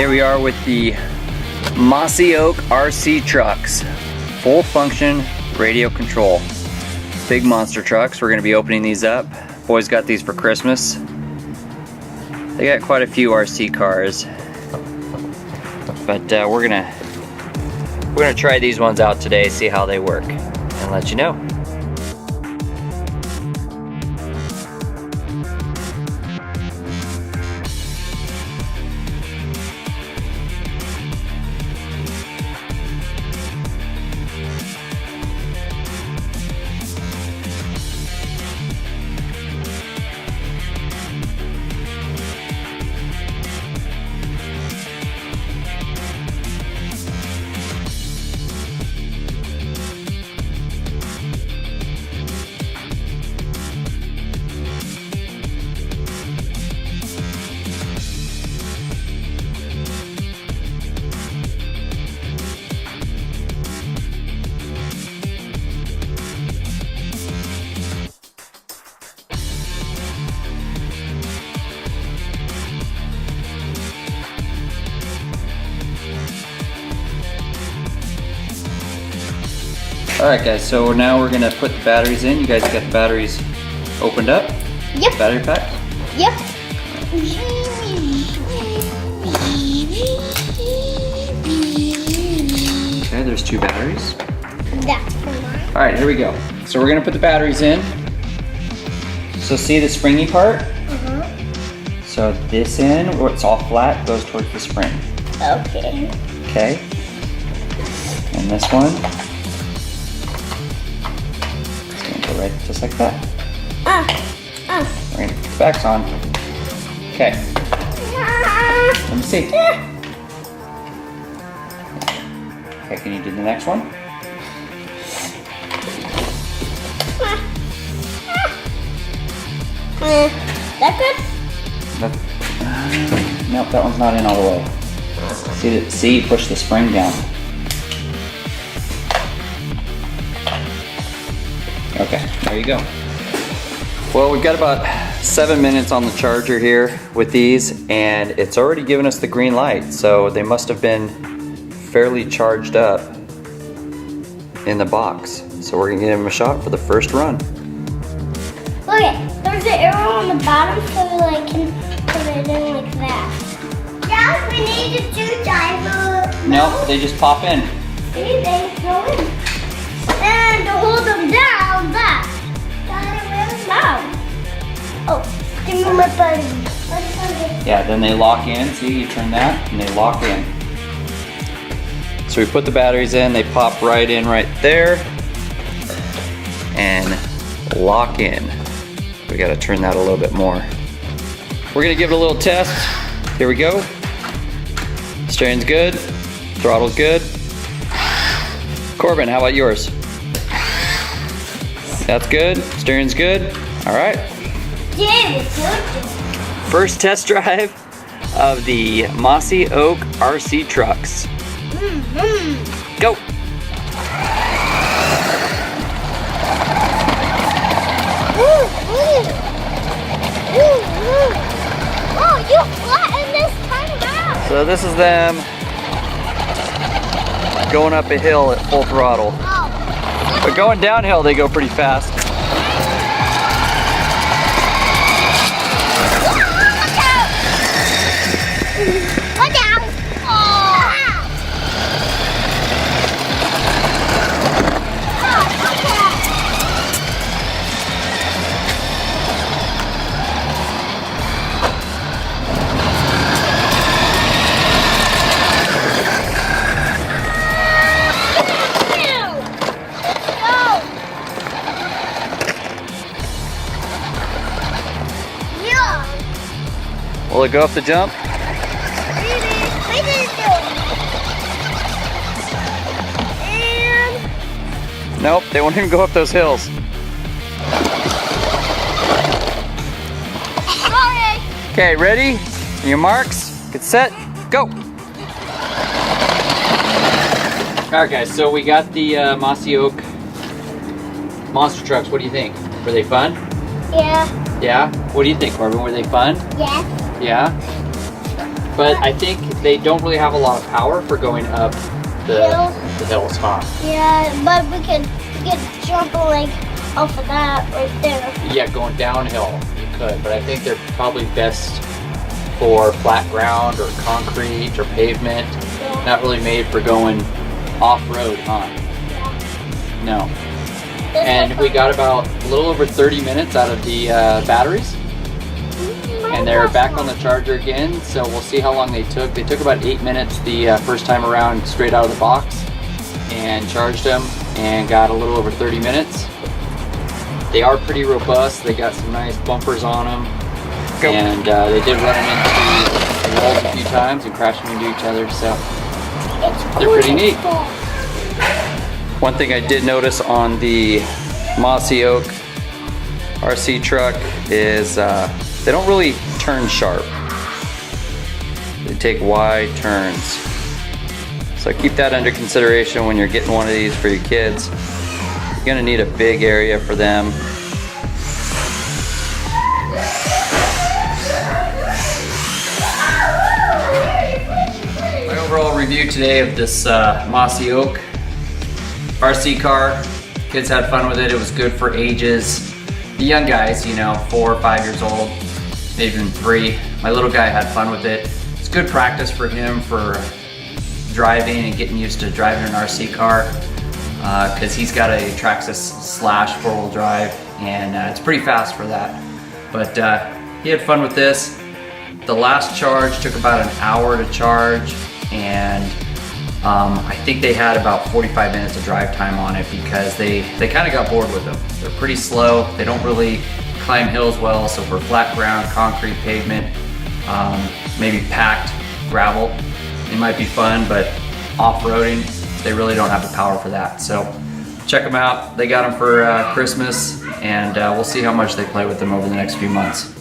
Here we are with the Mossy Oak RC Trucks. Full function radio control. Big monster trucks. We're going to be opening these up. Boys got these for Christmas. They got quite a few RC cars. But we're gonna try these ones out today, see how they work, and let you know. Alright guys, so now we're gonna put the batteries in. You guys got the batteries opened up? Yep. Battery pack? Yep. Okay, there's 2 batteries. That's for mine. Alright, here we go. So we're gonna put the batteries in. So see the springy part? So this end, where it's all flat, goes towards the spring. Okay. Okay. And this one. Right, just like that. We're gonna put the backs on. Okay. Let me see. Okay, can you do the next one? That good? Nope, that one's not in all the way. See, push the spring down. Okay, there you go. Well, we've got about 7 minutes on the charger here with these, and it's already given us the green light, so they must have been fairly charged up in the box. So we're gonna give them a shot for the first run. Okay, there's an arrow on the bottom so we can put it in like that. Yeah, we need to do diver. No, they just pop in. See, they go in. And to hold them down, that. Down. Oh, give me my button. Yeah, then they lock in. See, you turn that and they lock in. So we put the batteries in, they pop right in right there and lock in. We gotta turn that a little bit more. We're gonna give it a little test. Here we go. Steering's good, throttle's good. Corbin, how about yours? That's good, steering's good. All right. Yeah, it's good. First test drive of the Mossy Oak RC Trucks. Go. Oh, you flattened this time out. So this is them going up a hill at full throttle. Oh. But going downhill, they go pretty fast. Go down. Oh. Will it go up the jump? And Nope, they won't even go up those hills. sorry. Okay, ready? Your marks, get set, go. All right guys, so we got the Mossy Oak monster trucks. What do you think? Were they fun? Yeah. Yeah? What do you think, Corbin? Were they fun? Yes. Yeah? But I think they don't really have a lot of power for going up the hills, huh? Yeah, but we could jump like off of that right there. Yeah, going downhill you could, but I think they're probably best for flat ground or concrete or pavement. Yeah. Not really made for going off-road, huh? Yeah. No. And we got about a little over 30 minutes out of the batteries. And they're back on the charger again, so we'll see how long they took. They took about 8 minutes the first time around straight out of the box and charged them and got a little over 30 minutes. They are pretty robust. They got some nice bumpers on them. And they did run them into walls a few times and crash them into each other, so they're pretty neat. One thing I did notice on the Mossy Oak RC truck is they don't really turn sharp. They take wide turns. So keep that under consideration when you're getting one of these for your kids. You're gonna need a big area for them. My overall review today of this Mossy Oak RC car. Kids had fun with it. It was good for ages. The young guys, you know, 4 or 5 years old, maybe even 3. My little guy had fun with it. It's good practice for him for driving and getting used to driving an RC car because he's got a Traxxas Slash 4-wheel drive and it's pretty fast for that. But he had fun with this. The last charge took about an hour to charge, and I think they had about 45 minutes of drive time on it because they kind of got bored with them. They're pretty slow. They don't really climb hills well, so for flat ground, concrete pavement, maybe packed gravel, it might be fun, but off-roading, they really don't have the power for that. So check them out. They got them for Christmas, and we'll see how much they play with them over the next few months.